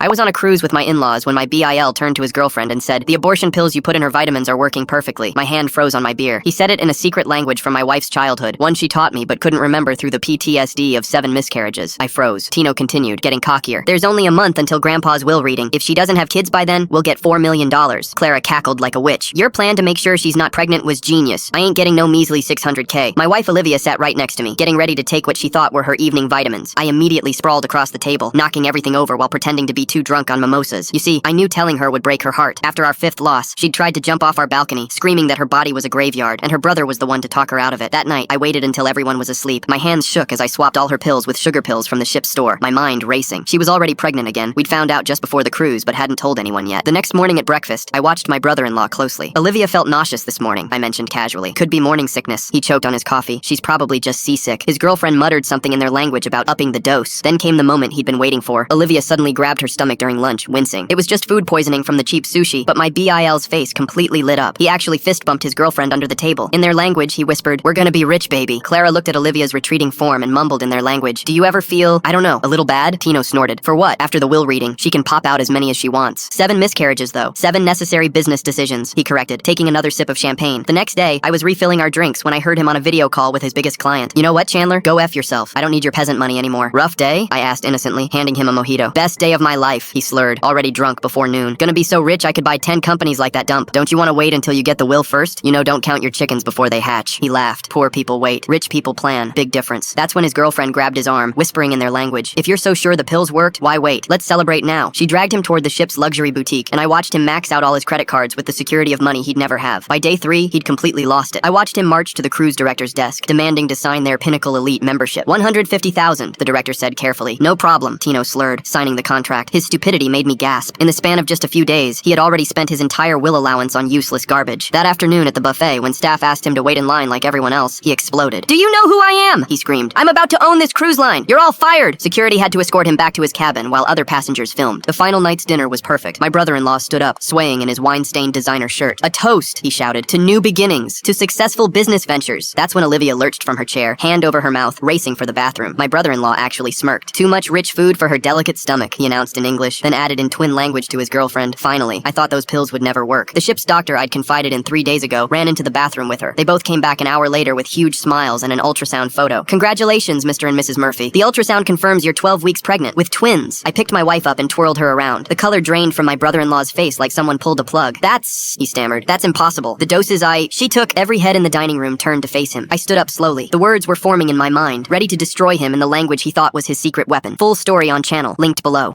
I was on a cruise with my in-laws when my BIL turned to his girlfriend and said, "The abortion pills you put in her vitamins are working perfectly." My hand froze on my beer. He said it in a secret language from my wife's childhood, one she taught me but couldn't remember through the PTSD of 7 miscarriages. I froze. Tino continued, getting cockier. "There's only a month until Grandpa's will reading. If she doesn't have kids by then, we'll get $4 million. Clara cackled like a witch. "Your plan to make sure she's not pregnant was genius. I ain't getting no measly 600K. My wife Olivia sat right next to me, getting ready to take what she thought were her evening vitamins. I immediately sprawled across the table, knocking everything over while pretending to be too drunk on mimosas. You see, I knew telling her would break her heart. After our 5th loss, she'd tried to jump off our balcony, screaming that her body was a graveyard, and her brother was the one to talk her out of it. That night, I waited until everyone was asleep. My hands shook as I swapped all her pills with sugar pills from the ship's store, my mind racing. She was already pregnant again. We'd found out just before the cruise, but hadn't told anyone yet. The next morning at breakfast, I watched my brother-in-law closely. "Olivia felt nauseous this morning," I mentioned casually. "Could be morning sickness." He choked on his coffee. "She's probably just seasick." His girlfriend muttered something in their language about upping the dose. Then came the moment he'd been waiting for. Olivia suddenly grabbed her stomach during lunch, wincing. It was just food poisoning from the cheap sushi, but my BIL's face completely lit up. He actually fist-bumped his girlfriend under the table. In their language, he whispered, "We're gonna be rich, baby." Clara looked at Olivia's retreating form and mumbled in their language, "Do you ever feel, I don't know, a little bad?" Tino snorted. "For what? After the will reading, she can pop out as many as she wants. 7 miscarriages, though. 7 necessary business decisions," he corrected, taking another sip of champagne. The next day, I was refilling our drinks when I heard him on a video call with his biggest client. "You know what, Chandler? Go F yourself. I don't need your peasant money anymore." "Rough day?" I asked innocently, handing him a mojito. "Best day of my life," he slurred, already drunk before noon. "Gonna be so rich I could buy 10 companies like that dump. Don't you want to wait until you get the will first? You know, don't count your chickens before they hatch." He laughed. "Poor people wait. Rich people plan. Big difference." That's when his girlfriend grabbed his arm, whispering in their language, "If you're so sure the pills worked, why wait? Let's celebrate now." She dragged him toward the ship's luxury boutique, and I watched him max out all his credit cards with the security of money he'd never have. By day 3, he'd completely lost it. I watched him march to the cruise director's desk, demanding to sign their Pinnacle Elite membership. $150,000, the director said carefully. "No problem," Tino slurred, signing the contract. His stupidity made me gasp. In the span of just a few days, he had already spent his entire will allowance on useless garbage. That afternoon at the buffet, when staff asked him to wait in line like everyone else, he exploded. "Do you know who I am?" he screamed. "I'm about to own this cruise line. You're all fired." Security had to escort him back to his cabin while other passengers filmed. The final night's dinner was perfect. My brother-in-law stood up, swaying in his wine-stained designer shirt. "A toast," he shouted, "to new beginnings, to successful business ventures." That's when Olivia lurched from her chair, hand over her mouth, racing for the bathroom. My brother-in-law actually smirked. "Too much rich food for her delicate stomach," he announced in English, then added in twin language to his girlfriend, "Finally, I thought those pills would never work." The ship's doctor I'd confided in 3 days ago ran into the bathroom with her. They both came back an hour later with huge smiles and an ultrasound photo. "Congratulations, Mr. and Mrs. Murphy. The ultrasound confirms you're 12 weeks pregnant, with twins." I picked my wife up and twirled her around. The color drained from my brother-in-law's face like someone pulled a plug. He stammered. "That's impossible. The doses She took." Every head in the dining room turned to face him. I stood up slowly. The words were forming in my mind, ready to destroy him in the language he thought was his secret weapon. Full story on channel, linked below.